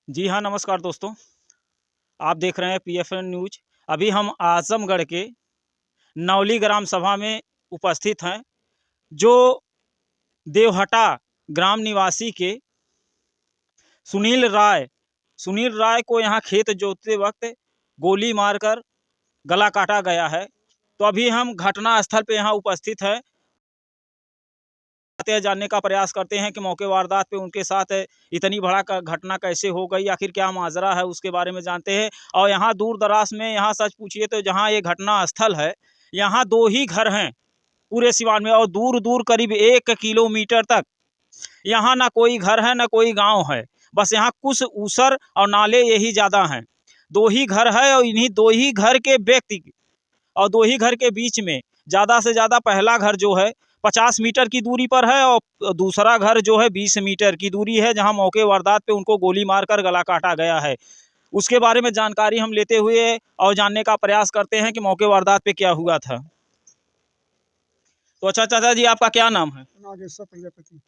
जी हाँ, नमस्कार दोस्तों। आप देख रहे हैं पीएफएन न्यूज़। अभी हम आज़मगढ़ के नौली ग्राम सभा में उपस्थित हैं, जो देवहटा ग्राम निवासी के सुनील राय को यहाँ खेत जोतते वक्त गोली मारकर गला काटा गया है। तो अभी हम घटना स्थल पे यहाँ उपस्थित हैं, जानने का प्रयास करते हैं कि मौके वारदात पे उनके साथ इतनी बड़ा घटना कैसे हो गई, आखिर क्या माजरा है, उसके बारे में जानते हैं। और यहाँ दूर दराज में, यहाँ सच पूछिए तो जहाँ ये घटना स्थल है, यहाँ 2 ही घर हैं पूरे सिवान में, और दूर दूर करीब 1 किलोमीटर तक यहाँ ना कोई घर है ना कोई गांव है। बस यहाँ कुछ ऊसर और नाले यही ज़्यादा हैं। 2 ही घर है और इन्हीं 2 ही घर के व्यक्ति और 2 ही घर के बीच में ज़्यादा से ज़्यादा पहला घर जो है 50 मीटर की दूरी पर है और दूसरा घर जो है 20 मीटर की दूरी है, जहां मौके वारदात पे उनको गोली मारकर गला काटा गया है। उसके बारे में जानकारी हम लेते हुए और जानने का प्रयास करते हैं कि मौके वारदात पे क्या हुआ था। तो अच्छा चाचा जी, आपका क्या नाम है? नागेश्वर प्रजापति।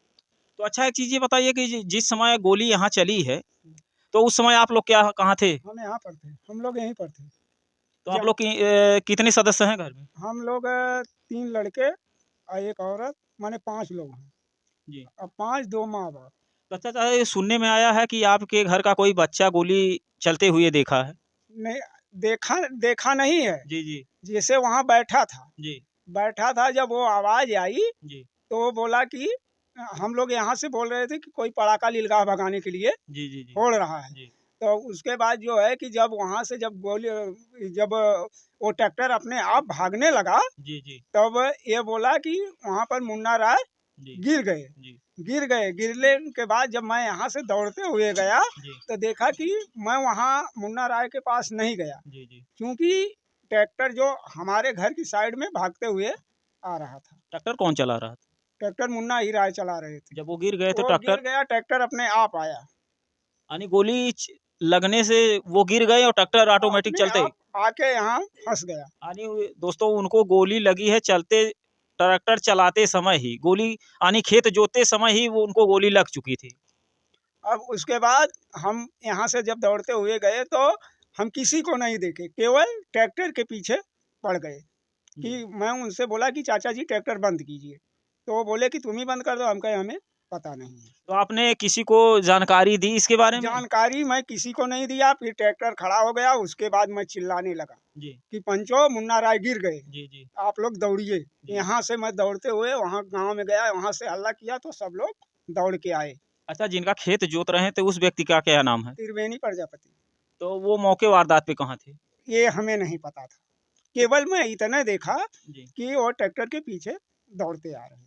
तो अच्छा, एक चीज़ ये बताइए कि जिस समय गोली यहाँ चली है, तो उस समय आप लोग क्या कहाँ थे? हम यहाँ पर थे, हम लोग यहीं पर थे। तो आप लोग कितने सदस्य हैं घर में? हम लोग 3 लड़के और 1 औरत, माने 5 लोग हैं। जी। अब 5 2 माँ बाप। तो अच्छा चाचा, ये सुनने में आया है कि आपके घर का कोई बच्चा गोली चलते हुए देखा है। नहीं, देखा देखा नहीं है। जी जी जैसे वहाँ बैठा था, जी जब वो आवाज़ आई जी तो वो बोला कि हम लोग यहाँ से बोल रहे थे कि कोई पड़ाका लीलगाह भगाने के लिए जी जी जी फोड़ रहा है। जी तो उसके बाद जो है कि जब वहाँ से जब वो ट्रैक्टर अपने आप भागने लगा, जी जी तब ये बोला कि वहाँ पर मुन्ना राय जी गिर गए। जी गिरने के बाद जब मैं यहाँ से दौड़ते हुए गया जी तो देखा कि मैं वहाँ मुन्ना राय के पास नहीं गया, जी जी क्योंकि ट्रैक्टर जो हमारे घर की साइड में भागते हुए आ रहा था। ट्रैक्टर कौन चला रहा था? ट्रैक्टर मुन्ना ही राय चला रहे थे। जब वो गिर गए तो वो गिर ट्रैक्टर, गया, ट्रैक्टर अपने आप आया, यानी लगने से वो गिर गए और ट्रैक्टर ऑटोमेटिक अपने चलते ही, आप आके यहाँ फंस गया। यानी दोस्तों उनको गोली लगी है चलते, ट्रैक्टर चलाते समय ही गोली, यानी खेत जोतते समय ही वो उनको गोली लग चुकी थी। अब उसके बाद हम यहाँ से जब दौड़ते हुए गए तो हम किसी को नहीं देखे, केवल ट्रैक्टर के पीछे पड़ गए। जी कि मैं उनसे बोला कि चाचा जी ट्रैक्टर बंद कीजिए, तो वो बोले कि तुम ही बंद कर दो। हम कहे हमें पता नहीं है। तो आपने किसी को जानकारी दी इसके बारे में? जानकारी मैं किसी को नहीं दिया। फिर ट्रैक्टर खड़ा हो गया, उसके बाद मैं चिल्लाने लगा जी कि पंचो मुन्ना राय गिर गए, जी जी आप लोग दौड़िए। जी। यहाँ से मैं दौड़ते हुए वहाँ गांव में गया, वहाँ से हल्ला किया तो सब लोग दौड़ के आए। अच्छा, जिनका खेत जोत रहे थे उस व्यक्ति का क्या नाम है? त्रिवेणी प्रजापति। तो वो मौके वारदात पे कहाँ थे? ये हमें नहीं पता था, केवल मैं इतना देखा जी। कि वो ट्रैक्टर के पीछे दौड़ते आ रहे थे।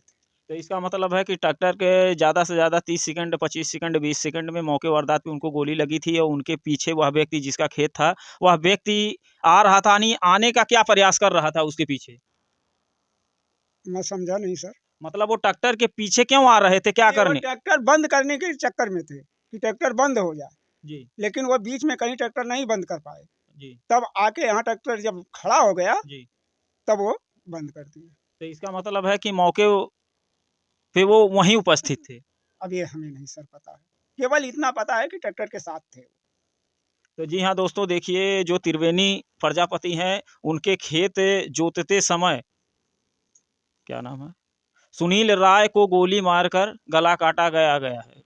तो इसका मतलब है कि ट्रैक्टर के ज़्यादा से ज़्यादा 30 सेकंड, 25 सेकंड, 20 सेकंड में मौके वारदात पे उनको गोली लगी थी, और उनके पीछे वह व्यक्ति जिसका खेत था, वह व्यक्ति आ रहा था, यानी आने का क्या प्रयास कर रहा था उसके पीछे? मैं समझा नहीं सर। मतलब वो ट्रैक्टर के पीछे क्यों आ रहे थे, क्या ये वो करने? ट्रैक्टर बंद करने के चक्कर में थे कि ट्रैक्टर बंद हो जाए, जी लेकिन वो बीच में कहीं ट्रैक्टर नहीं बंद कर पाए। जी तब आके यहाँ ट्रैक्टर जब खड़ा हो गया जी। तब वो बंद कर दिया। तो इसका मतलब है कि मौके पे वो वहीं उपस्थित थे। अब ये हमें नहीं सर पता है, केवल इतना पता है कि ट्रैक्टर के साथ थे। तो जी हाँ दोस्तों, देखिए जो त्रिवेणी प्रजापति हैं, उनके खेत जोतते समय, क्या नाम है, सुनील राय को गोली मारकर गला काटा गया है।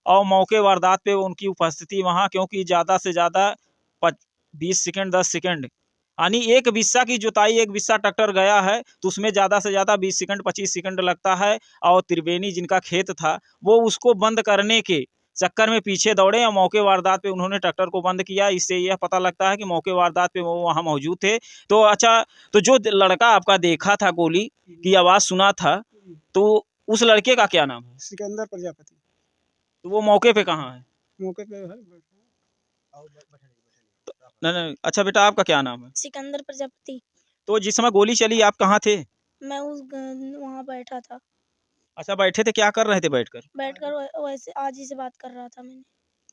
और मौके वारदात पे उनकी उपस्थिति वहाँ, क्योंकि ज़्यादा से ज़्यादा 20 सेकंड, 10 सेकंड, यानी एक बिस्सा की जुताई, एक बिस्सा ट्रैक्टर गया है तो उसमें ज़्यादा से ज़्यादा 20 सेकंड, 25 सेकंड लगता है। और त्रिवेणी जिनका खेत था, वो उसको बंद करने के चक्कर में पीछे दौड़े और मौके वारदात पे उन्होंने ट्रैक्टर को बंद किया। इससे यह पता लगता है कि मौके वारदात पे वो वहाँ मौजूद थे। तो अच्छा, तो जो लड़का आपका देखा था, गोली की आवाज़ सुना था, तो उस लड़के का क्या नाम है? सिकंदर प्रजापति। तो वो मौके पे कहाँ है? मौके पे है। नहीं नहीं, अच्छा बेटा, आपका क्या नाम है? सिकंदर प्रजापति। तो जिस समय गोली चली आप कहाँ थे? मैं वहाँ बैठा था। अच्छा, बैठे थे, क्या कर रहे थे बैठकर? बैठकर वैसे आजी से बात कर रहा था मैंने।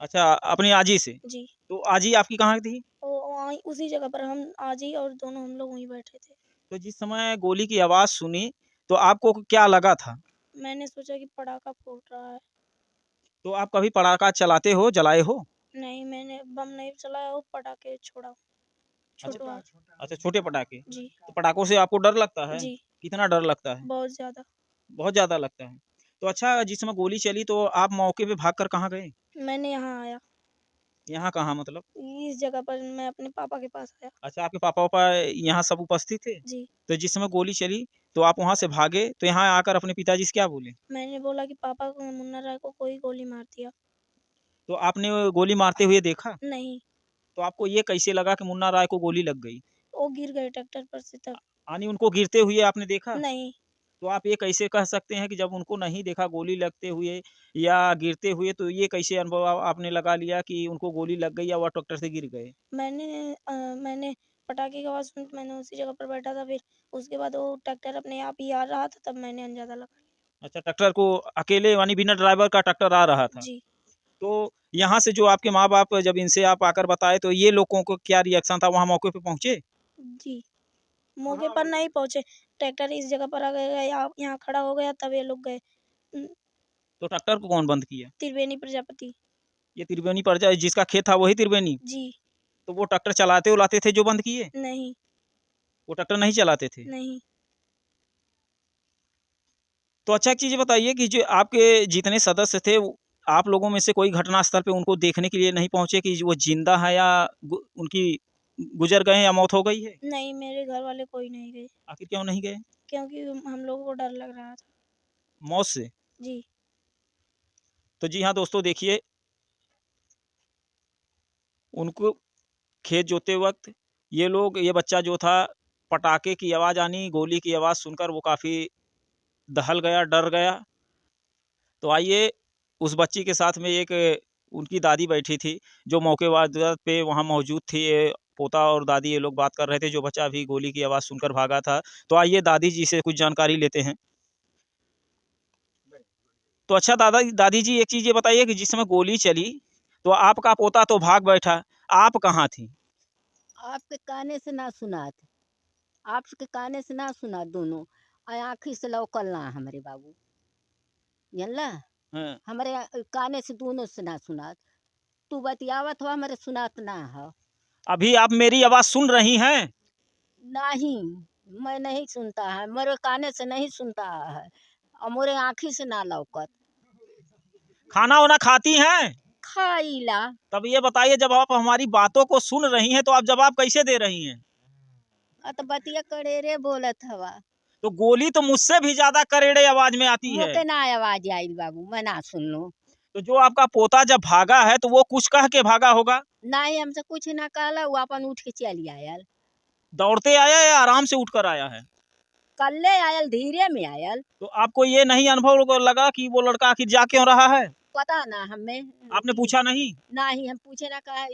अच्छा, अपनी आजी से। जी। तो आजी आपकी कहाँ थी? वो वहीं उसी जगह पर हम आजी और दोनों हम लोग वहीं बैठे थे। तो जिस समय गोली की आवाज़ सुनी तो आपको क्या लगा था? मैंने सोचा कि पटाखा फूट रहा है। तो आप कभी पटाखा चलाते हो, जलाए हो? नहीं, मैंने बम नहीं चलाया, वो पटाखे छोड़ा। छोटू वाला। अच्छा, छोटे पटाखे। जी, तो पटाखों से आपको डर लगता है? जी, कितना डर लगता है? बहुत ज़्यादा। बहुत ज़्यादा लगता है। तो अच्छा, जिस समय गोली चली तो आप मौके पे भागकर कहाँ गए? मैंने यहाँ आया, यहाँ कहाँ मतलब? इस जगह पर मैं अपने पापा के पास आया। अच्छा, आपके पापा-वापा यहाँ सब उपस्थित थे? जी, तो जिस समय गोली चली तो आप वहाँ से भागे, तो यहाँ आकर अपने पिताजी से क्या बोले? मैंने बोला कि पापा को मुन्ना राय को कोई गोली मार दिया। तो आपने वो गोली मारते हुए देखा? नहीं, तो आपको ये कैसे लगा कि मुन्ना राय को गोली लग गई? वो गिर गए ट्रैक्टर पर से तब। यानी उनको गिरते हुए आपने देखा? नहीं, तो आप ये कैसे कह सकते हैं कि जब उनको नहीं देखा गोली लगते हुए या गिरते हुए, तो ये कैसे अनुभव आपने लगा लिया कि उनको गोली लग गई या वह ट्रैक्टर से गिर गए? मैंने पटाखे की आवाज़ सुनी तो मैंने उसी जगह पर बैठा था, फिर उसके बाद वो ट्रैक्टर अपने आप ही आ रहा था, तब मैंने अंदाज़ा लगा अच्छा, ट्रैक्टर को अकेले यानी बिना ड्राइवर का ट्रैक्टर आ रहा था। लिया। जी, तो यहाँ से जो आपके माँ-बाप जब इनसे आप आकर बताए तो ये लोगों को क्या रिएक्शन था? वहाँ मौके पे पहुँचे? जी। मौके हाँ, पर नहीं पहुँचे, ट्रैक्टर इस जगह पर आ गया, यहाँ खड़ा हो गया, तब ये लोग गए। तो ट्रैक्टर को कौन बंद किया? त्रिवेणी प्रजापति। ये त्रिवेणी परिजा जिसका खेत था वही त्रिवेणी? जी, तो वो ट्रैक्टर चलाते-उलाते थे जो बंद किए? नहीं, वो ट्रैक्टर नहीं चलाते थे? नहीं। तो अच्छा एक चीज़ ये बताइए कि जो आपके जितने सदस्य थे आप लोगों में से कोई घटनास्थल पे उनको देखने के लिए नहीं पहुँचे कि वो ज़िंदा है या उनकी गुजर गए या मौत हो गई है? नहीं, मेरे घर वाले कोई नहीं गए, आखिर क्यों नहीं गए? क्योंकि हम लोगों को डर लग रहा था। मौत से? जी, तो जी हाँ दोस्तों, देखिए उनको खेत जोतते वक्त ये बच्चा जो था पटाखे की आवाज़ आनी, गोली की आवाज़ सुनकर वो काफ़ी दहल गया, डर गया। तो आइए उस बच्ची के साथ में एक उनकी दादी बैठी थी, जो मौके वारदात पे वहाँ मौजूद थी। ये पोता और दादी ये लोग बात कर रहे थे, जो बच्चा अभी गोली की आवाज़ सुनकर भागा था। तो आइए दादी जी से कुछ जानकारी लेते हैं। तो अच्छा दादी जी, एक चीज़ ये बताइए कि जिस समय गोली चली, तो आपका पोता तो भाग बैठा, आप कहाँ थीं? आपके काने से ना सुनात, आपके काने से ना सुनात दोनों, आँखी से लौकल ना हमरे बाबू, जानला? हाँ। हमरे काने से दोनों से ना सुनात। तू बतियावत हो हमरे सुनात ना हो। अभी आप मेरी आवाज़ सुन रही हैं? नहीं, मैं नहीं सुनता है, मेरे काने से नहीं सुनता है और मोरे आँखी से ना लौकत। खाना-वाना खाती हैं? खाइला, तब ये बताइए, जब आप हमारी बातों को सुन रही हैं, तो आप जवाब कैसे दे रही हैं? तो बतिया कड़ेरे बोलत हवा। तो गोली तो मुझसे भी ज़्यादा कड़ेरे आवाज़ में आती है। मोके ना आवाज़ आइल बाबू, मैं ना सुनलू। तो जो आपका पोता जब भागा है, तो वो कुछ कह के भागा होगा? नहीं हमसे कुछ ना कहला, वो अपन उठ के चली आयल। दौड़ते आया या आराम से उठकर आया है? कल्ले आयल, धीरे में आयल। तो आपको ये नहीं अनुभव लगा कि वो लड़का आखिर जा क्यों रहा है? पता ना हमें। आपने पूछा नहीं? नहीं हम पूछे ना कहा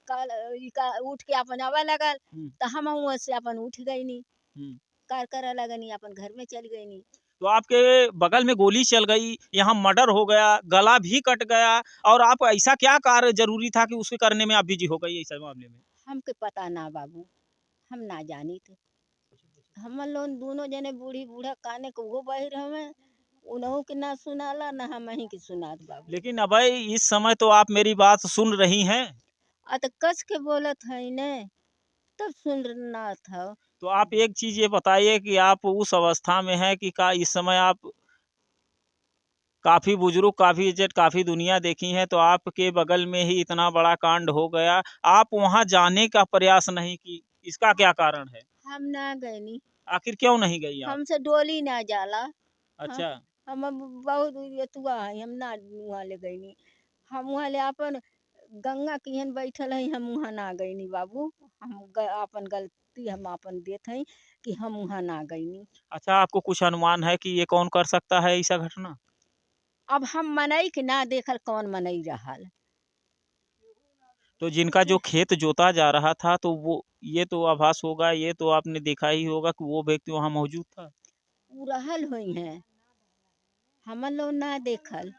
कल उठ के अपन आवा लगल, हुँ, तो हम वहाँ से अपन उठ गई नी, हुँ। कर लगनी अपन घर में चल गई नी। तो आपके बगल में गोली चल गई, यहाँ मर्डर हो गया, गला भी कट गया और आप ऐसा क्या कार्य ज़रूरी था कि उसके करने में आप बिज़ी हो गई ऐसे मामले में? हमके पता ना बाबू, हम ना जानी थे। हम लोग दोनों जने बूढ़ी बूढ़ा काने को वो बहिर हमें, उन्हों के ना सुनाला ना हम ही के सुनात बाबू। लेकिन अभय, इस समय तो आप मेरी बात सुन रही हैं। तो कस के बोलत है ने, तब सुनना था। तो आप एक चीज़ ये बताइए कि आप उस अवस्था में हैं कि का इस समय आप काफ़ी बुजुर्ग, काफ़ी एजेड, काफ़ी दुनिया देखी हैं, तो आपके बगल में ही इतना बड़ा कांड हो गया। आप वहाँ जाने का प्रयास नहीं की, इसका क्या कारण है? हम ना गए नी, आखिर क्यों नहीं गई आप? हमसे डोली ना जाला। हाँ, अच्छा, हम अब बहुत एतुआ है, हम ना वहाँ ले गई नी। हम वहाँ ले अपन गंगा किहन बैठल है, हम वहाँ ना गई नी बाबू। अपन गलती हम अपन देत हई कि हम वहाँ ना गई नी। अच्छा, आपको कुछ अनुमान है कि ये कौन कर सकता है ऐसा घटना? अब हम मनई के ना देखल कौन मनई रहल। तो जिनका जो खेत जोता जा रहा था, तो वो ये तो आभास होगा, ये तो आपने देखा ही होगा कि वो व्यक्ति वहाँ मौजूद था। उ रहल हुई हैं, हमन लोग ना देखल।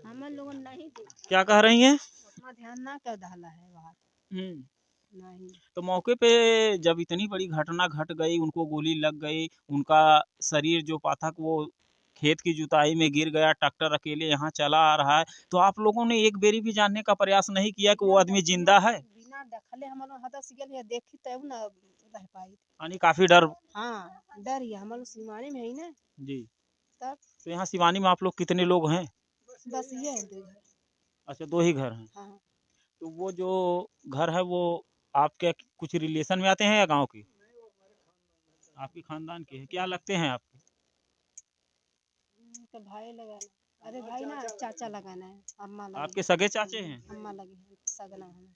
हमन लोग नहीं देखल। क्या कह रही हैं? उतना ध्यान ना कर डाला है वहाँ। हुँ। नहीं। तो मौके पे जब इतनी बड़ी घटना घट गई, उनको गोली लग गई, उनका शरीर जो पाथक वो खेत की जुताई में गिर गया, ट्रैक्टर अकेले यहाँ चला आ रहा है, तो आप लोगों ने एक बेरी भी जानने का प्रयास नहीं किया कि वो आदमी जिंदा है? बिना देखले हम लोग हदस गेल या देखी तब ना रह पाई। यानी काफी डर। हाँ डर ही हम लोग सीमाने में है ना। जी। तब तो यहाँ सिवानी में आप लोग कितने लोग हैं? बस ये है दो घर। अच्छा, 2 ही घर हैं। हाँ तो वो जो घर है वो आपके कुछ रिलेशन में आते हैं या गाँव के? आपके खानदान के हैं। क्या लगते हैं आपके? तो भाई लगाना, अरे भाई ना चाचा लगाना है, अम्मा लगी आपके सगे चाचे हैं? अम्मा लगी है सगना है।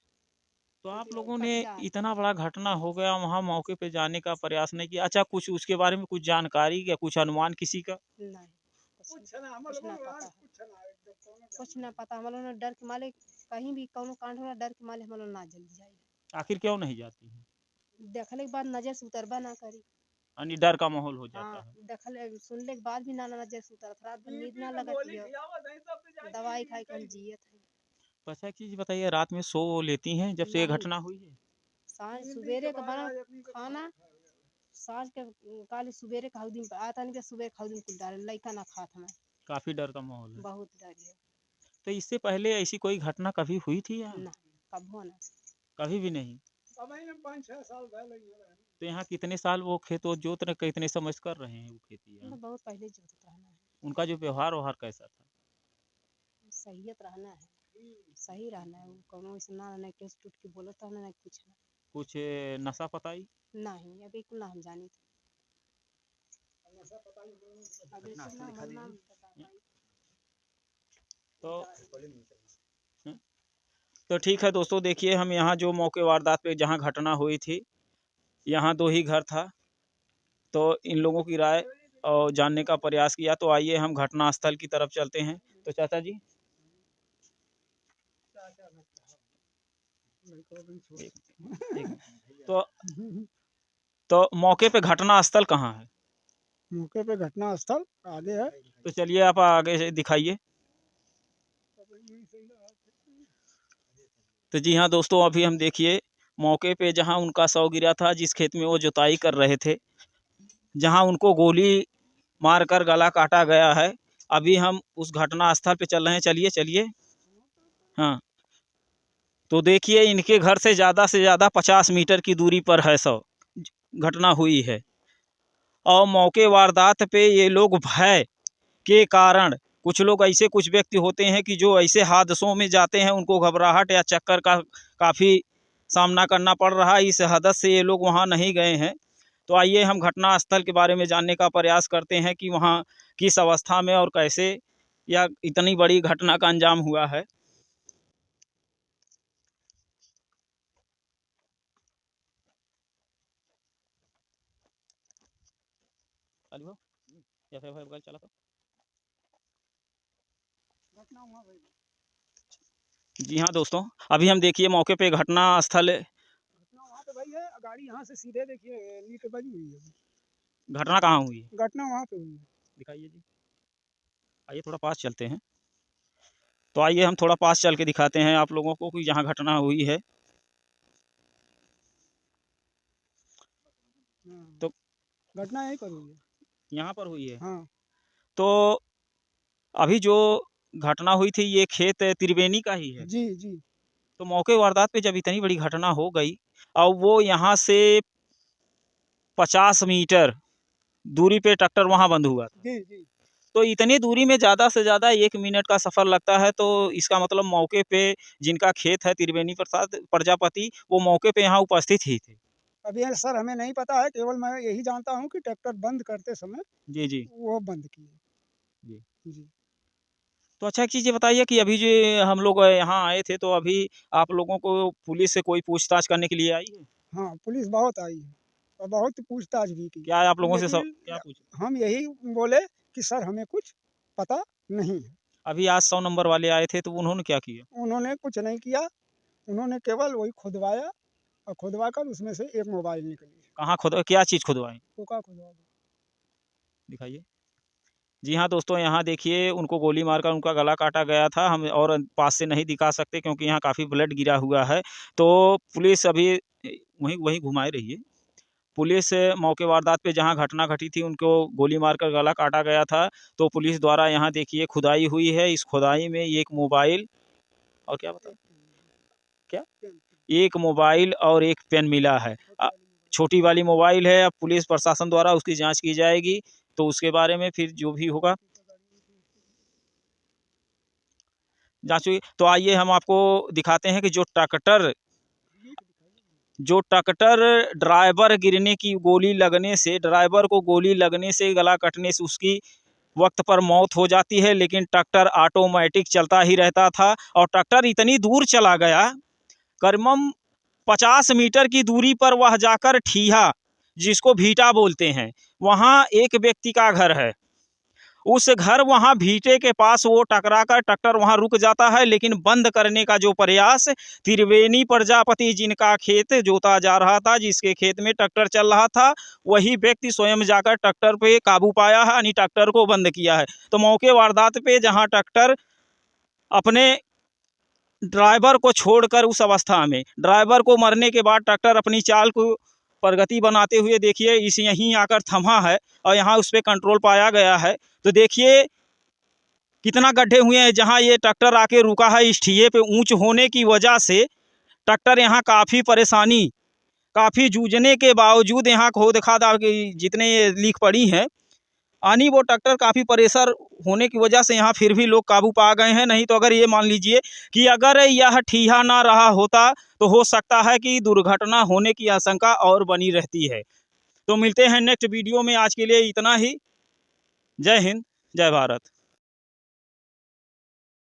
तो आप लोगों ने कच्चा। इतना बड़ा घटना हो गया, वहाँ मौके पे जाने का प्रयास नहीं किया? अच्छा, कुछ उसके बारे में कुछ जानकारी या कुछ अनुमान किसी का? नहीं कुछ ना पता कुछ ना पता हम लोग ने डर के मारे कहीं भी कौनो कांड होला डर के मारे हम लोग ना जल्दी जाए। आखिर क्यों नहीं जाती हैं? देखले के बाद नजर से उतरबा ना करी। यानी डर का माहौल हो जाता हाँ है। देखले सुनले के बाद भी ना नजर से उतरत रात भर नींद ना लगती है, दवाई खाई के हम जियत है। तो अच्छा, एक चीज़ बताइए, रात में सो लेती हैं जब से ये नहीं। घटना हुई है? सांझ सुबेरे का बना खाना सांझ के काली सुबेरे खाऊ दिन पे आता नहीं सुबह खाऊ दिन कुल डाल लइका ना खात हमें। काफ़ी डर का माहौल है। बहुत डर है। तो इससे पहले ऐसी कोई घटना कभी हुई थी यहाँ? ना कभो ना। कभी भी नहीं। पाँच छह साल पहले तो यहाँ कितने साल वो खेत वो जोत रहे, कितने समय से कर रहे हैं वो खेती तो यहाँ? बहुत पहले जोतत रहना है। उनका जो व्यवहार व्यवहार कैसा था? सहियत रहना है, सही रहना है, कोनो ऐसा ना रहना केस टूट के बोलत रहना नहीं कुछ ना। कुछ नशा पताई? नहीं अभी कुल ना हम जानी थे। अभी कुल ना हम नाम बता पाई। तो तो ठीक है दोस्तों, देखिए हम यहाँ जो मौके वारदात पे जहाँ घटना हुई थी, यहाँ 2 ही घर था। तो इन लोगों की राय और जानने का प्रयास किया, तो आइए हम घटना स्थल की तरफ चलते हैं। तो चाचा जी, एक तो तो मौके पे घटना स्थल कहाँ है? मौके पे घटना स्थल आगे है। तो चलिए आप आगे से दिखाइए। तो जी हाँ दोस्तों, अभी हम देखिए मौके पे जहाँ उनका शव गिरा था, जिस खेत में वो जुताई कर रहे थे, जहाँ उनको गोली मारकर गला काटा गया है। अभी हम उस घटना स्थल पे चल रहे हैं। चलिए चलिए। हाँ, तो देखिए इनके घर से ज़्यादा 50 मीटर की दूरी पर है शव, घटना हुई है। और मौके वारदात पे ये लोग भय के कारण, कुछ लोग ऐसे कुछ व्यक्ति होते हैं कि जो ऐसे हादसों में जाते हैं, उनको घबराहट या चक्कर का काफ़ी सामना करना पड़ रहा है, इस हदस से ये लोग वहाँ नहीं गए हैं। तो आइए हम घटना स्थल के बारे में जानने का प्रयास करते हैं कि वहाँ किस अवस्था में और कैसे या इतनी बड़ी घटना का अंजाम हुआ है। जी हाँ दोस्तों, अभी हम देखिए मौके पे घटना स्थल। घटना वहाँ पे भाई है, गाड़ी यहाँ से सीधे देखिए नीचे बजी हुई है। घटना कहाँ हुई है? घटना वहाँ पे हुई है। दिखाइए जी। आइए थोड़ा पास चलते हैं। तो आइए हम थोड़ा पास चल के दिखाते हैं आप लोगों को कि जहाँ घटना हुई है। तो घटना यहीं पर हुई है। यहाँ पर हुई है। हाँ तो अभी जो घटना हुई थी ये खेत त्रिवेणी का ही है। जी जी। तो मौके वारदात पे जब इतनी बड़ी घटना हो गई और वो यहाँ से 50 मीटर दूरी पे ट्रैक्टर वहाँ बंद हुआ था, जी जी। तो इतनी दूरी में ज़्यादा से ज़्यादा 1 मिनट का सफ़र लगता है। तो इसका मतलब मौके पे जिनका खेत है त्रिवेणी प्रसाद प्रजापति, वो मौके पे यहाँ उपस्थित ही थे। अभी सर हमें नहीं पता है, केवल मैं यही जानता हूँ कि ट्रैक्टर बंद करते समय जी जी वो बंद किए। जी। जी। तो अच्छा, एक चीज़ ये बताइए कि अभी जो हम लोग यहाँ आए थे, तो अभी आप लोगों को पुलिस से कोई पूछताछ करने के लिए आई है? हाँ पुलिस बहुत आई है और बहुत पूछताछ भी की। क्या आप लोगों से सब लेकिन क्या पूछे? हम यही बोले कि सर हमें कुछ पता नहीं है। अभी आज 100 नंबर वाले आए थे, तो उन्होंने क्या किया? उन्होंने कुछ नहीं किया, उन्होंने केवल वही खुदवाया और खुदवा कर उसमें से एक मोबाइल निकली। कहाँ खुद क्या चीज़ खुदवाई? कोका खुदवा दी। दिखाइए। जी हाँ दोस्तों, यहाँ देखिए उनको गोली मारकर उनका गला काटा गया था। हम और पास से नहीं दिखा सकते क्योंकि यहाँ काफ़ी ब्लड गिरा हुआ है। तो पुलिस अभी वहीं वहीं घुमाए रही है। पुलिस मौके वारदात पे जहाँ घटना घटी थी उनको गोली मारकर गला काटा गया था। तो पुलिस द्वारा यहाँ देखिए खुदाई हुई है। इस खुदाई में एक मोबाइल और क्या बता क्या एक मोबाइल और एक पेन मिला है। छोटी वाली मोबाइल है। अब पुलिस प्रशासन द्वारा उसकी जांच की जाएगी, तो उसके बारे में फिर जो भी होगा जांच हुई। तो आइए हम आपको दिखाते हैं कि जो ट्रैक्टर ड्राइवर गिरने की ड्राइवर को गोली लगने से गला कटने से उसकी वक्त पर मौत हो जाती है, लेकिन ट्रैक्टर ऑटोमेटिक चलता ही रहता था। और ट्रैक्टर इतनी दूर चला गया, करीबन 50 मीटर की दूरी पर वह जाकर ठीहा, जिसको भीटा बोलते हैं, वहाँ एक व्यक्ति का घर है। उस घर वहाँ भीटे के पास वो टकराकर ट्रैक्टर वहाँ रुक जाता है। लेकिन बंद करने का जो प्रयास, त्रिवेणी प्रजापति जिनका खेत जोता जा रहा था, जिसके खेत में ट्रैक्टर चल रहा था, वही व्यक्ति स्वयं जाकर ट्रैक्टर पे काबू पाया है, यानी ट्रैक्टर को बंद किया है। तो मौके वारदात पे जहाँ ट्रैक्टर अपने ड्राइवर को छोड़कर उस अवस्था में, ड्राइवर को मरने के बाद ट्रैक्टर अपनी चाल को प्रगति बनाते हुए देखिए इस यहीं आकर थमा है और यहाँ उस पर कंट्रोल पाया गया है। तो देखिए कितना गड्ढे हुए हैं। जहाँ ये ट्रैक्टर आके रुका है, इस ठीये पे ऊंच होने की वजह से ट्रैक्टर यहाँ काफ़ी जूझने के बावजूद यहाँ खोद खादा की जितने ये लीक पड़ी हैं, यानी वो ट्रैक्टर काफ़ी प्रेशर होने की वजह से यहाँ फिर भी लोग काबू पा गए हैं। नहीं तो अगर ये मान लीजिए कि अगर यह ठीहा ना रहा होता तो हो सकता है कि दुर्घटना होने की आशंका और बनी रहती है। तो मिलते हैं नेक्स्ट वीडियो में। आज के लिए इतना ही। जय हिंद, जय भारत।